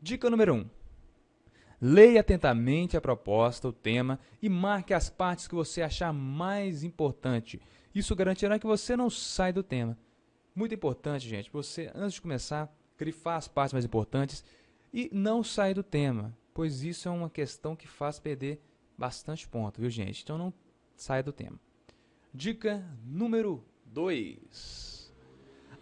Dica número 1. Leia atentamente a proposta, o tema e marque as partes que você achar mais importante. Isso garantirá que você não saia do tema. Muito importante, gente, você, antes de começar, grifar as partes mais importantes e não sair do tema, pois isso é uma questão que faz perder bastante ponto, viu, gente? Então não saia do tema. Dica número 2.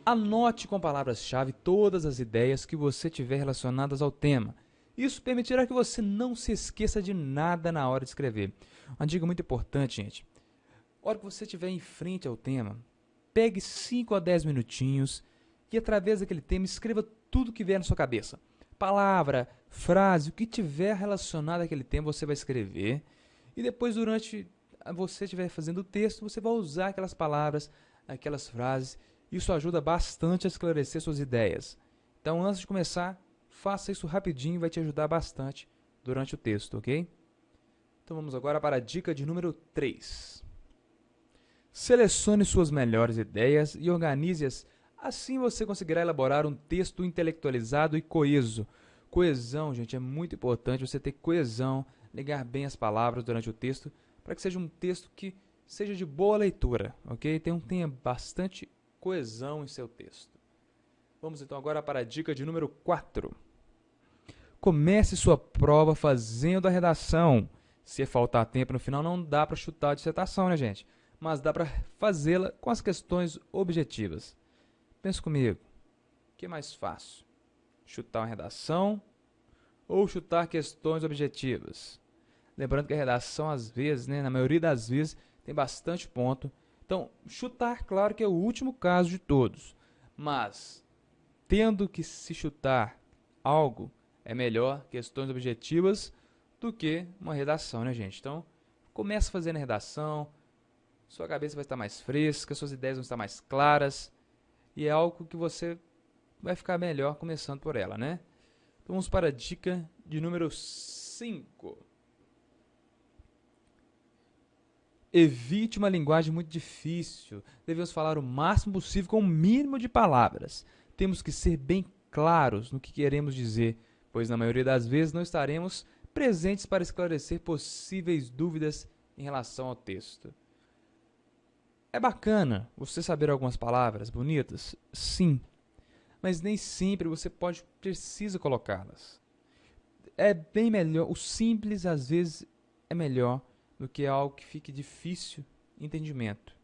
Anote com palavras-chave todas as ideias que você tiver relacionadas ao tema. Isso permitirá que você não se esqueça de nada na hora de escrever. Uma dica muito importante, gente. Na hora que você estiver em frente ao tema, pegue 5 a 10 minutinhos e, através daquele tema, escreva tudo que vier na sua cabeça. Palavra, frase, o que tiver relacionado àquele tema, você vai escrever. E depois, durante você estiver fazendo o texto, você vai usar aquelas palavras, aquelas frases. Isso ajuda bastante a esclarecer suas ideias. Então, antes de começar, faça isso rapidinho, vai te ajudar bastante durante o texto, ok? Então vamos agora para a dica de número 3. Selecione suas melhores ideias e organize-as, assim você conseguirá elaborar um texto intelectualizado e coeso. Coesão, gente, é muito importante você ter coesão, ligar bem as palavras durante o texto, para que seja um texto que seja de boa leitura, ok? Tenha bastante coesão em seu texto. Vamos então agora para a dica de número 4. Comece sua prova fazendo a redação. Se faltar tempo no final, não dá para chutar a dissertação, né, gente? Mas dá para fazê-la com as questões objetivas. Pense comigo, o que é mais fácil? Chutar uma redação ou chutar questões objetivas? Lembrando que a redação, às vezes, né, na maioria das vezes, tem bastante ponto. Então, chutar, claro que é o último caso de todos. Mas, tendo que se chutar algo, é melhor questões objetivas do que uma redação, né, gente? Então, comece fazendo a redação, sua cabeça vai estar mais fresca, suas ideias vão estar mais claras, e é algo que você vai ficar melhor começando por ela, né? Então, vamos para a dica de número 5. Evite uma linguagem muito difícil. Devemos falar o máximo possível com o mínimo de palavras. Temos que ser bem claros no que queremos dizer, pois na maioria das vezes não estaremos presentes para esclarecer possíveis dúvidas em relação ao texto. É bacana você saber algumas palavras bonitas? Sim, mas nem sempre você precisa colocá-las. É bem melhor, o simples às vezes é melhor do que algo que fique difícil de entendimento.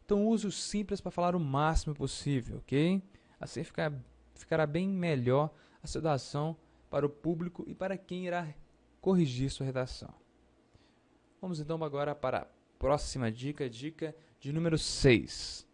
Então use o simples para falar o máximo possível, ok? Assim ficará bem melhor a situação para o público e para quem irá corrigir sua redação. Vamos então agora para a próxima dica, dica de número 6.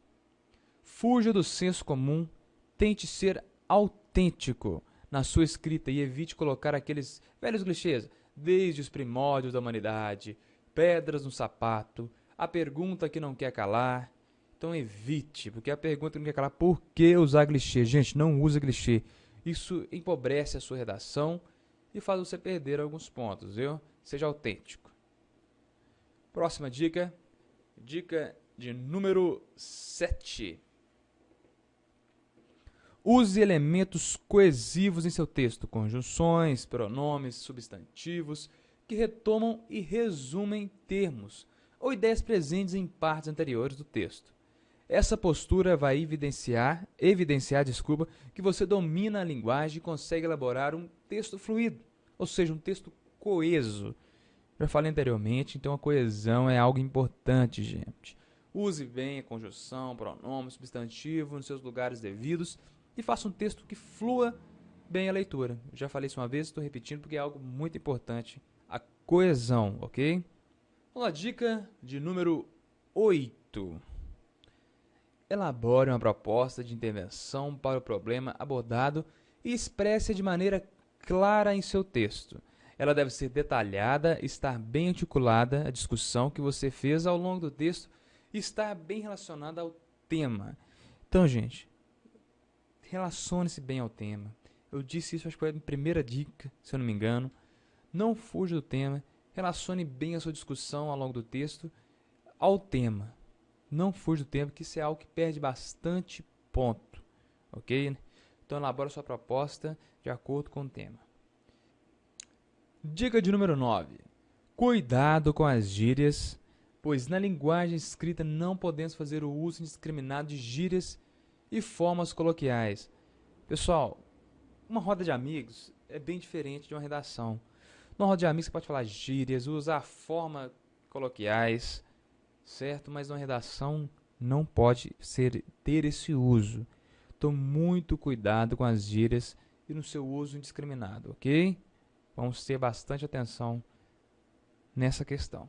Fuja do senso comum, tente ser autêntico na sua escrita e evite colocar aqueles velhos clichês, desde os primórdios da humanidade, pedras no sapato, a pergunta que não quer calar. Então evite, porque a pergunta que não quer calar, por que usar clichê? Gente, não use clichê. Isso empobrece a sua redação e faz você perder alguns pontos, viu? Seja autêntico. Próxima dica, dica de número 7. Use elementos coesivos em seu texto, conjunções, pronomes, substantivos, que retomam e resumem termos ou ideias presentes em partes anteriores do texto. Essa postura vai evidenciar, que você domina a linguagem e consegue elaborar um texto fluido, ou seja, um texto coeso. Já falei anteriormente, então a coesão é algo importante, gente. Use bem a conjunção, pronome, substantivo nos seus lugares devidos e faça um texto que flua bem a leitura. Eu já falei isso uma vez, estou repetindo porque é algo muito importante. A coesão, ok? Vamos lá, dica de número 8. Elabore uma proposta de intervenção para o problema abordado e expresse-a de maneira clara em seu texto. Ela deve ser detalhada, estar bem articulada a discussão que você fez ao longo do texto e estar bem relacionada ao tema. Então, gente, relacione-se bem ao tema. Eu disse isso, acho que foi a primeira dica, se eu não me engano. Não fuja do tema, relacione bem a sua discussão ao longo do texto ao tema. Não fuja do tema, que isso é algo que perde bastante ponto, ok? Então elabora sua proposta de acordo com o tema. Dica de número 9. Cuidado com as gírias, pois na linguagem escrita não podemos fazer o uso indiscriminado de gírias e formas coloquiais. Pessoal, uma roda de amigos é bem diferente de uma redação. Numa roda de amigos você pode falar gírias, usar formas coloquiais, certo? Mas numa redação não pode ter esse uso. Então, muito cuidado com as gírias e no seu uso indiscriminado, ok? Vamos ter bastante atenção nessa questão.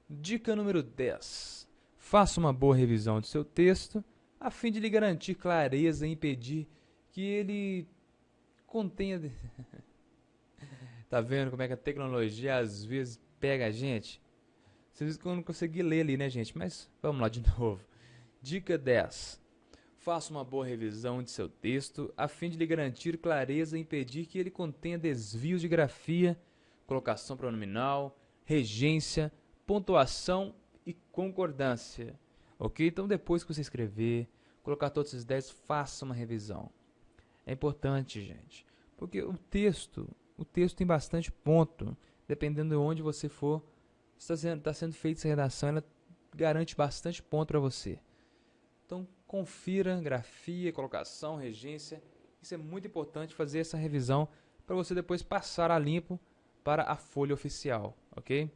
Dica número 10. Faça uma boa revisão do seu texto, a fim de lhe garantir clareza e impedir que ele contenha... Tá vendo como é que a tecnologia às vezes pega a gente? Vocês viram que eu não consegui ler ali, né, gente? Mas vamos lá de novo. Dica 10. Faça uma boa revisão de seu texto, a fim de lhe garantir clareza e impedir que ele contenha desvios de grafia, colocação pronominal, regência, pontuação e concordância. Ok? Então, depois que você escrever, colocar todos esses 10, faça uma revisão. É importante, gente, porque o texto tem bastante ponto, dependendo de onde você for, está sendo feita essa redação, ela garante bastante ponto para você. Então, confira grafia, colocação, regência. Isso é muito importante fazer essa revisão para você depois passar a limpo para a folha oficial, ok?